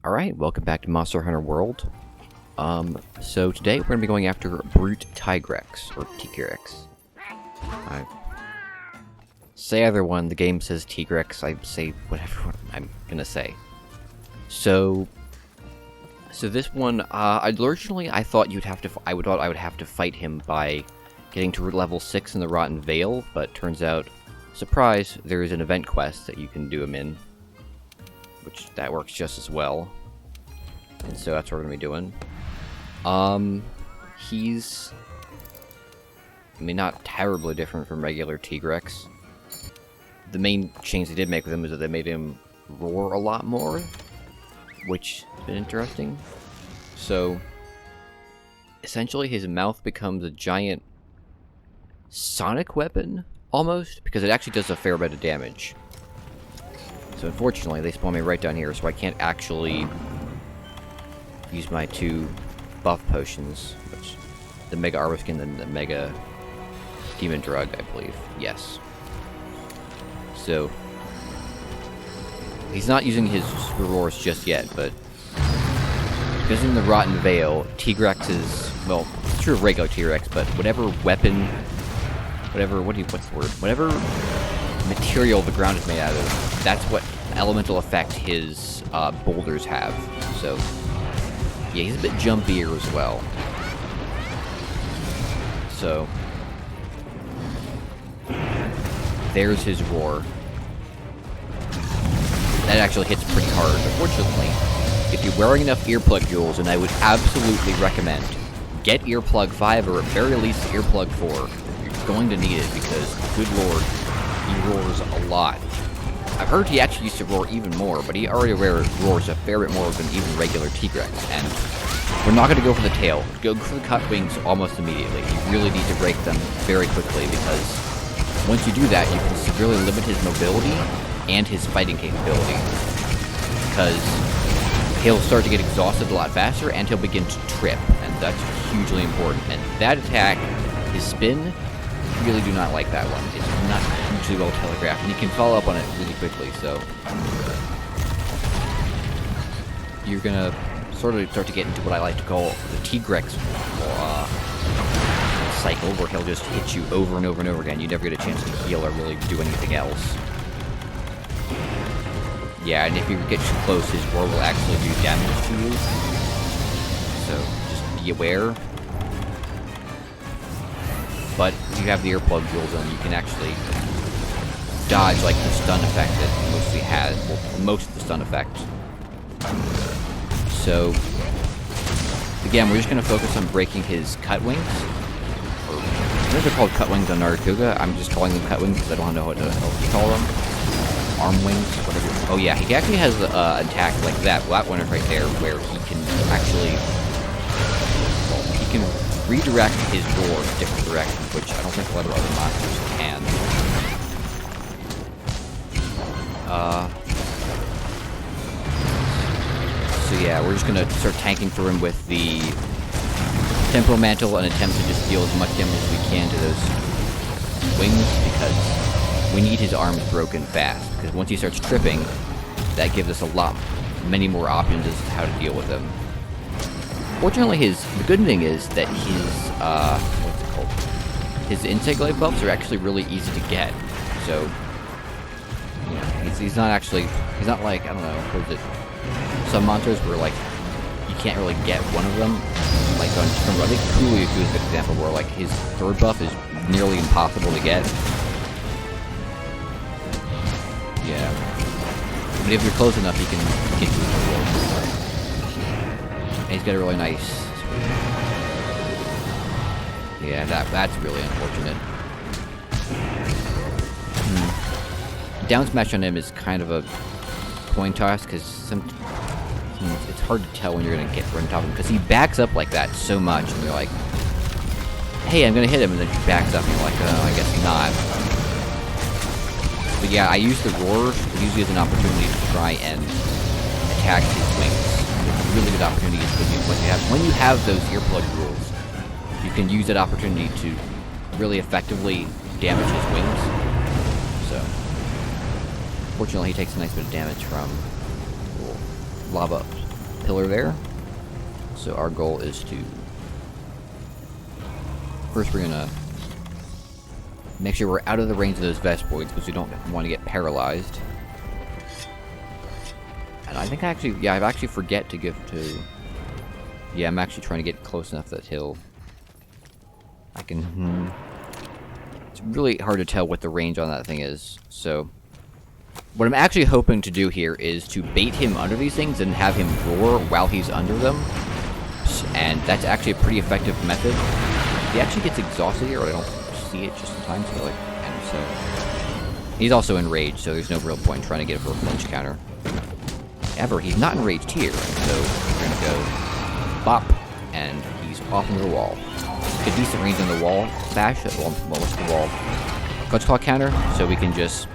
Alright, welcome back to Monster Hunter World. So today we're going to be going after Brute Tigrex, or Tigrex. I say either one, the game says Tigrex, I say whatever I'm gonna say. So this one, originally I thought I would have to fight him by getting to level 6 in the Rotten Vale, but turns out, surprise, there is an event quest that you can do him in. Which, that works just as well. And so that's what we're going to be doing. He's... I mean, not terribly different from regular Tigrex. The main change they did make with him is that they made him roar a lot more. Which has been interesting. So, essentially his mouth becomes a giant sonic weapon, almost, because it actually does a fair bit of damage. So unfortunately, they spawn me right down here, so I can't actually use my two buff potions, which the Mega Armor Skin and the Mega Demon Drug, I believe. Yes. So he's not using his roars just yet, but because in the Rotten Vale, Tigrex is, well, it's true of regular Tigrex, but whatever weapon, whatever material the ground is made out of, that's what elemental effect his boulders have. So, yeah, he's a bit jumpier as well. So, there's his roar. That actually hits pretty hard. Unfortunately, if you're wearing enough earplug jewels, and I would absolutely recommend, get earplug 5 or at very least earplug 4. You're going to need it because, good lord, he roars a lot. I've heard he actually used to roar even more, but he already roars a fair bit more than even regular Tigrex, and we're not going to go for the tail. Go for the cut wings almost immediately. You really need to break them very quickly, because once you do that, you can severely limit his mobility and his fighting capability, because he'll start to get exhausted a lot faster, and he'll begin to trip, and that's hugely important. And that attack, his spin, really do not like that one. It's not hugely well telegraphed, and you can follow up on it really quickly, so you're gonna sort of start to get into what I like to call the Tigrex cycle, where he'll just hit you over and over and over again. You never get a chance to heal or really do anything else. Yeah, and if you get too close, his roar will actually do damage to you. So just be aware. But if you have the earplug jewels on, you can actually dodge like the stun effect that he mostly has, well, most of the stun effect. So again, we're just going to focus on breaking his cut wings. Or, I think they're called cut wings on Nargacuga. I'm just calling them cut wings because I don't know what else to call them. Arm wings, whatever. Oh yeah, he actually has an attack like that. Well, that one is right there, where he can actually, well, he can redirect his roar in different directions, which I don't think a lot of other monsters can. So yeah, we're just gonna start tanking through him with the Temporal Mantle and attempt to just deal as much damage as we can to those wings, because we need his arms broken fast, because once he starts tripping, that gives us many more options as to how to deal with him. Fortunately, the good thing is that his Insect Glaive buffs are actually really easy to get. So, you know, he's not like, I don't know, what is it? Some monsters where, like, you can't really get one of them. Like, I think Kulu is a good example, where, like, his third buff is nearly impossible to get. Yeah. But if you're close enough, he can get you the roll. And he's got a really nice... Yeah, that's really unfortunate. Down smash on him is kind of a coin toss, because it's hard to tell when you're going to get right on top of him, because he backs up like that so much, and you're like, hey, I'm going to hit him, and then he backs up, and you're like, oh, I guess not. But yeah, I use the roar usually as an opportunity to try and attack his wings. It's a really good opportunity, because when you have those earplug rules, you can use that opportunity to really effectively damage his wings. So, fortunately, he takes a nice bit of damage from lava pillar there. So our goal is to... First, we're gonna make sure we're out of the range of those Vespoids, because we don't want to get paralyzed. And I think I actually forget to give to... Yeah, I'm actually trying to get close enough to that hill. I can... It's really hard to tell what the range on that thing is, so... What I'm actually hoping to do here is to bait him under these things and have him roar while he's under them. And that's actually a pretty effective method. He actually gets exhausted here, or I don't see it just in time, so like... And so... He's also enraged, so there's no real point in trying to get a flinch counter. However, he's not enraged here, so we're gonna go bop, and he's off into the wall. Good decent range on the wall bash, well, what's the wall? Clutch Claw counter, so we can just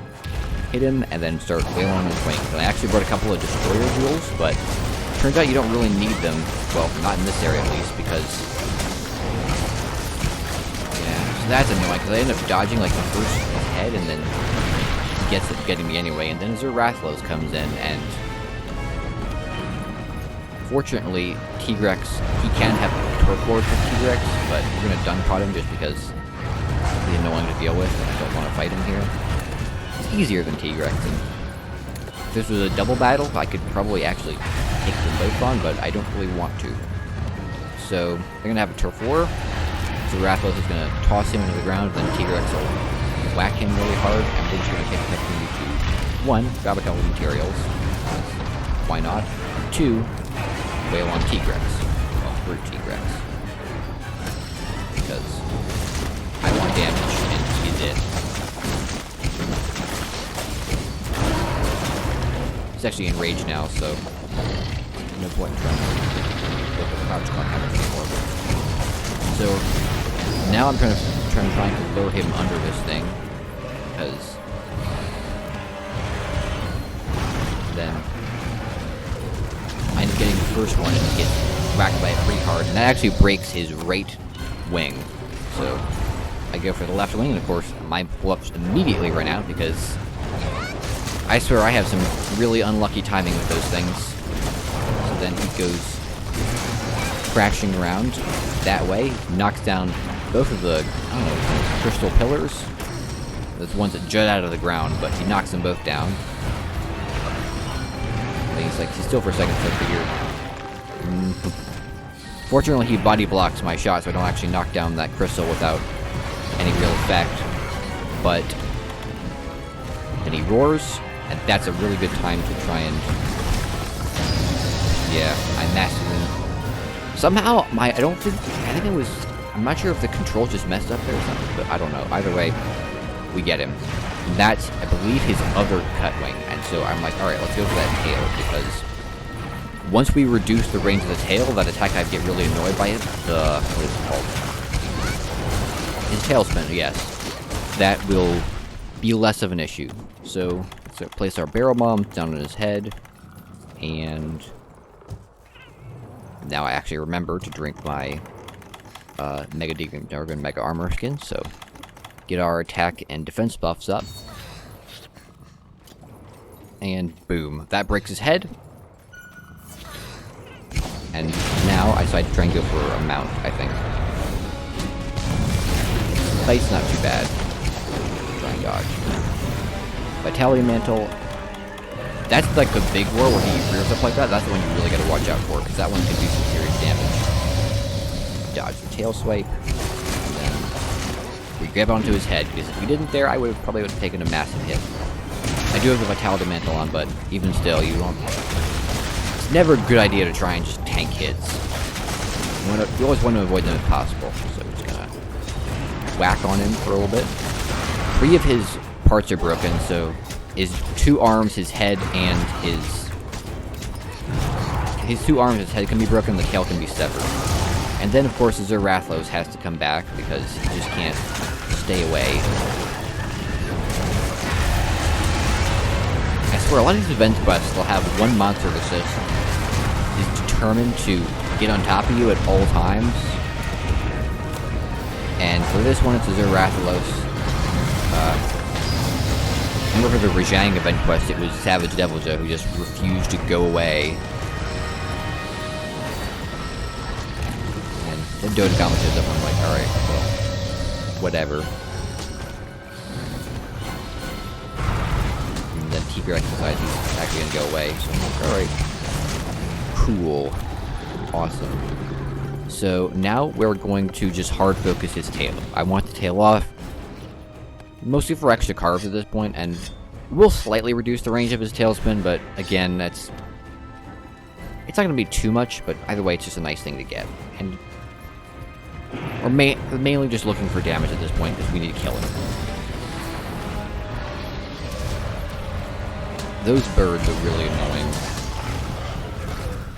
hit him and then start wailing on his wings. And I actually brought a couple of destroyer jewels, but turns out you don't really need them. Well, not in this area at least, because yeah, so that's annoying because I end up dodging like the first head, and then he gets it getting me anyway. And then Rathian comes in, and fortunately, Tigrex, he can have turf wars with Tigrex, but we're gonna dunk pot him just because he's annoying to deal with, and I don't want to fight him here. It's easier than Tigrex, and if this was a double battle, I could probably actually take them both on, but I don't really want to. So, they're gonna have a turf war, so Rathian is gonna toss him into the ground, then Tigrex will whack him really hard, and we're just gonna take the opportunity to, 1, grab a couple of materials, why not, 2, wail on Tigrex. Well, hurt Tigrex. Because I want damage, and he did. He's actually enraged now, so no point in trying to look at the crouch clock anymore. So now I'm trying to lure him under this thing, because then I end up getting the first one, and he gets whacked by it pretty hard, and that actually breaks his right wing. So I go for the left wing, and of course my bluffs immediately run out, because I swear I have some really unlucky timing with those things. So then he goes crashing around that way, knocks down both of the, I don't know, crystal pillars. Those ones that jut out of the ground, but he knocks them both down. He's still for a second, so I figure. Fortunately, he body blocks my shot, so I don't actually knock down that crystal without any real effect. But then he roars, and that's a really good time to try and... Yeah, I massively... Somehow, I think it was... I'm not sure if the controls just messed up there or something, but I don't know. Either way, we get him. And that's, I believe, his other cut wing. And so I'm like, alright, let's go for that tail, because once we reduce the range of the tail, that attack I get really annoyed by it. What is it called? His tail spin, yes. That will be less of an issue. So, let's place our barrel bomb down on his head. And now I actually remember to drink my Mega Dragon Mega Armor skin, so get our attack and defense buffs up. And boom. That breaks his head. And now I decide to try and go for a mount, I think. Fight's not too bad. Try and dodge. Vitality Mantle. That's like the big war where he rears up like that. That's the one you really gotta watch out for, because that one can do some serious damage. Dodge the tail swipe. And then we grab onto his head, because if we didn't there, I probably would have taken a massive hit. I do have the Vitality Mantle on, but even still, you don't... It's never a good idea to try and just tank hits. You always want to avoid them if possible. So we're just gonna whack on him for a little bit. 3 of his parts are broken, so his 2 arms, his head, and his 2 arms, his head can be broken, the tail can be severed. And then, of course, Rathian has to come back, because he just can't stay away. I swear, a lot of these event quests, they'll have one monster that is determined to get on top of you at all times. And for this one, it's Rathian. I remember for the Rajang event quest, it was Savage Devilja who just refused to go away. Then Dota commented up, I'm like, alright, well, whatever. And then Tigrex decides he's actually gonna go away, so I'm like, alright. Cool. Awesome. So now we're going to just hard focus his tail. I want the tail off, mostly for extra carves at this point, and we'll slightly reduce the range of his tailspin, but again, it's not going to be too much, but either way, it's just a nice thing to get. And we're mainly just looking for damage at this point, because we need to kill him. Those birds are really annoying.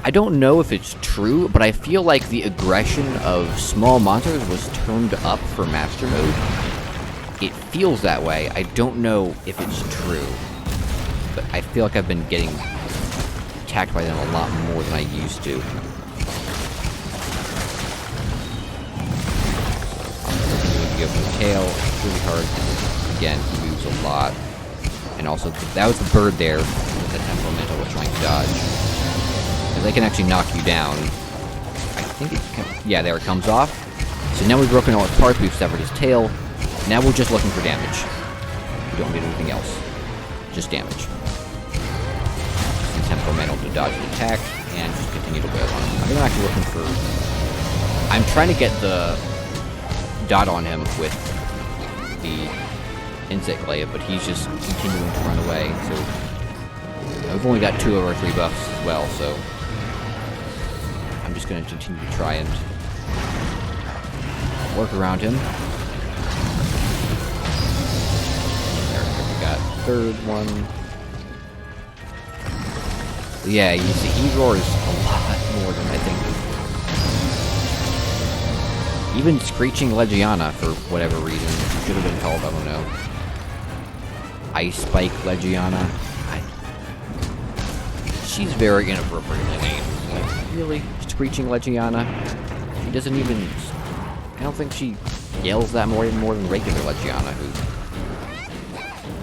I don't know if it's true, but I feel like the aggression of small monsters was turned up for Master Mode. It feels that way. I don't know if it's true, but I feel like I've been getting attacked by them a lot more than I used to. Go for the tail. It's really hard. Again, he moves a lot. And also, that was the bird there with the temperamental was trying to dodge. Because they can actually knock you down. I think it can, yeah, there it comes off. So now we've broken all his parts, we've severed his tail. Now we're just looking for damage. We don't need anything else. Just damage. And temperamental to dodge an attack, and just continue to wail on him. I think I'm actually looking for... I'm trying to get the dot on him with the insect glaive, but he's just continuing to run away, so... I've only got 2 of our 3 buffs as well, so... I'm just going to continue to try and work around him. There we got 3rd one. Yeah, you see, he roars a lot more than I think. Even Screeching Legiana, for whatever reason, should have been called, I don't know. Ice Spike Legiana. She's very inappropriately named. Like, really? Screeching Legiana? She doesn't even... I don't think she yells that more than regular Legiana, who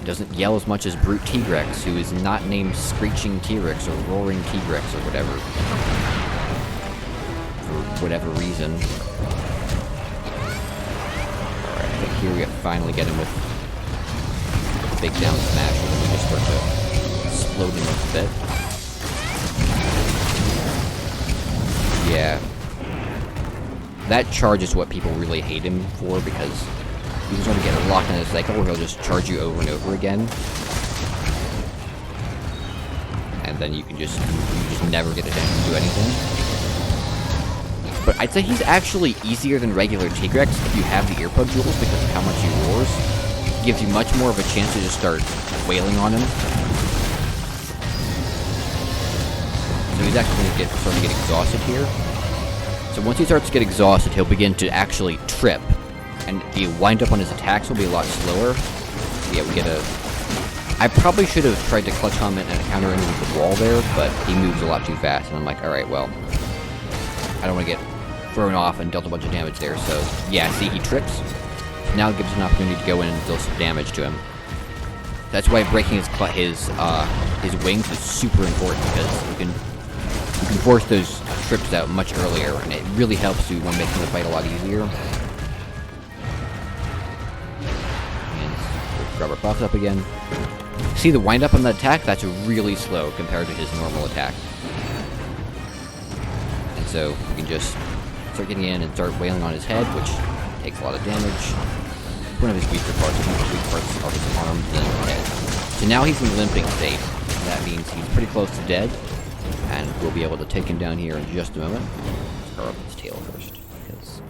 doesn't yell as much as Brute Tigrex, who is not named Screeching T-Rex or Roaring Tigrex or whatever. For whatever reason. Alright, I think here we finally get him with a big down smash, and then we just start to explode him a bit. Yeah. That charge is what people really hate him for, because he's going to get locked in a cycle where he'll just charge you over and over again. And then you just never get a chance to do anything. But I'd say he's actually easier than regular Tigrex if you have the Earplug jewels, because of how much he roars. It gives you much more of a chance to just start wailing on him. So he's actually going to start to get exhausted here. So once he starts to get exhausted, he'll begin to actually trip. And the wind up on his attacks will be a lot slower. Yeah, we get a... I probably should have tried to clutch comment and counter into the wall there, but he moves a lot too fast. And I'm like, alright, well, I don't want to get thrown off and dealt a bunch of damage there. So, yeah, see, he trips. Now it gives us an opportunity to go in and deal some damage to him. That's why breaking his wings is super important, because you can force those trips out much earlier, and it really helps you when making the fight a lot easier. And we'll grab our buffs up again. See the wind up on the attack? That's really slow compared to his normal attack. And so you can just start getting in and start wailing on his head, which takes a lot of damage. One of his weaker parts. One of his weak parts are his arms and his head. So now he's in limping state. That means he's pretty close to dead. And we'll be able to take him down here in just a moment. Let's carve his tail first, because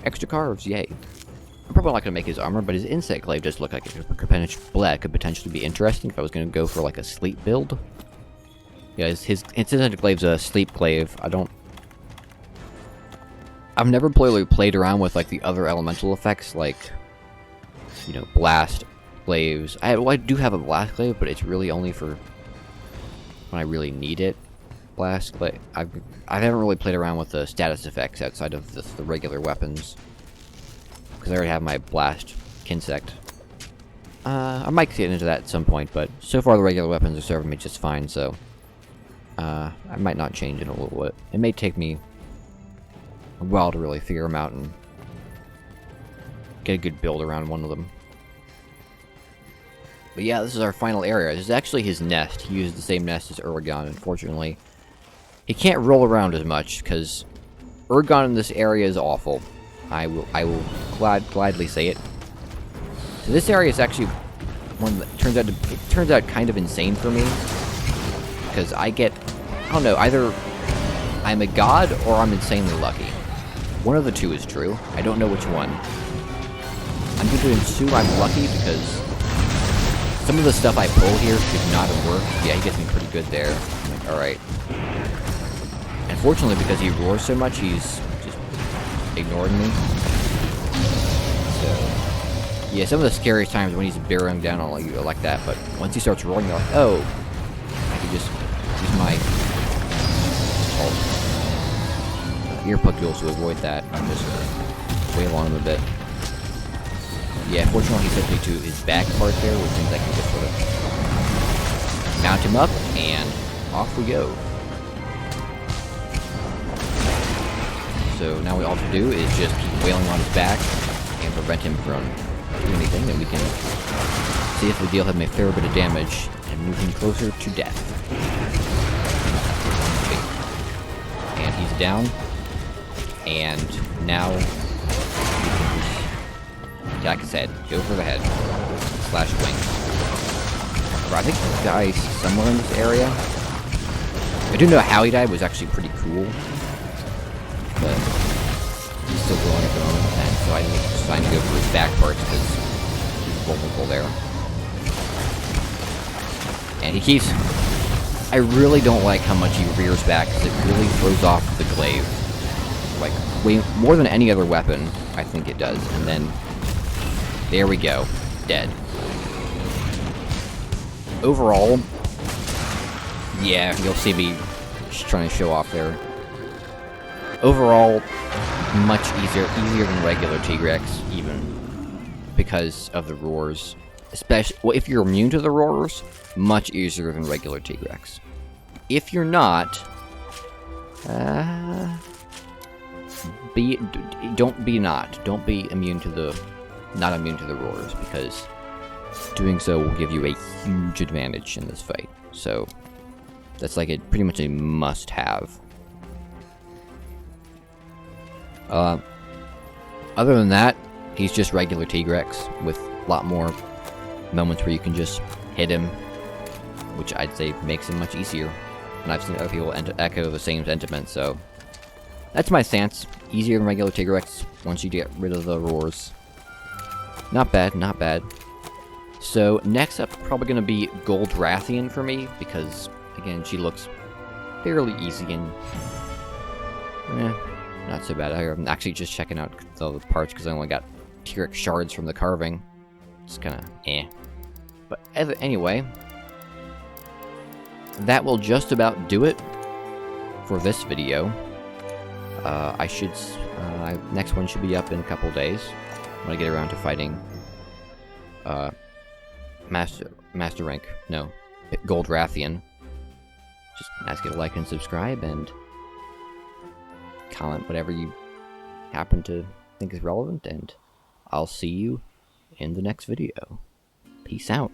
extra carves, yay. I'm probably not going to make his armor, but his insect glaive does look like it could potentially be interesting if I was going to go for like a sleep build. Yeah, his insect glaive's a sleep glaive. I've never played around with like the other elemental effects, like, you know, blast glaives. I do have a blast glaive, but it's really only for when I really need it. Blast glaive. I haven't really played around with the status effects outside of the regular weapons, because I already have my blast insect. I might get into that at some point, but so far the regular weapons are serving me just fine. So I might not change in a little bit. It may take me a while to really figure them out and get a good build around one of them. But yeah, this is our final area. This is actually his nest. He uses the same nest as Urgon, unfortunately. He can't roll around as much, because Urgon in this area is awful. I will gladly say it. So this area is actually one that turns out kind of insane for me. Because I don't know, either I'm a god or I'm insanely lucky. One of the two is true. I don't know which one. I'm going to assume I'm lucky because some of the stuff I pull here could not have worked. Yeah, he gets me pretty good there. I'm like, alright. Unfortunately, because he roars so much, he's just ignoring me. So, yeah, some of the scariest times when he's bearing down on you like that, but once he starts roaring, you're like, oh, I can just use my earplug tools to avoid that. I'm just wail on him a bit. Yeah, fortunately he took me to his back part there, which means I can just sort of mount him up, and off we go. So now all we have to do is just keep wailing on his back and prevent him from doing anything, and we can see if we deal him a fair bit of damage and move him closer to death. Okay. And he's down. And now, like I said, go for the head slash wing. I think this guy's somewhere in this area. I do know how he died was actually pretty cool, but he's still growing at the moment, and so I think it's fine to go for his back parts because he's vulnerable there. And he keeps. I really don't like how much he rears back because it really throws off the glaive. Like, way more than any other weapon, I think it does. And then, there we go. Dead. Overall, yeah, you'll see me just trying to show off there. Overall, much easier than regular Tigrex, even because of the roars. Especially, well, if you're immune to the roars, much easier than regular Tigrex. If you're not, don't be immune to the roars, because doing so will give you a huge advantage in this fight. So that's like pretty much a must-have. Other than that, he's just regular Tigrex with a lot more moments where you can just hit him, which I'd say makes him much easier. And I've seen other people echo the same sentiment, so that's my stance. Easier than regular Tigrex once you get rid of the roars. Not bad, not bad. So next up, probably going to be Gold Rathian for me, because again, she looks fairly easy and not so bad. I'm actually just checking out the parts because I only got Tigrex shards from the carving. It's kind of But anyway, that will just about do it for this video. Next one should be up in a couple days when I get around to fighting Master Rank, no, Gold Rathian. Just ask you to like and subscribe and comment whatever you happen to think is relevant, and I'll see you in the next video. Peace out.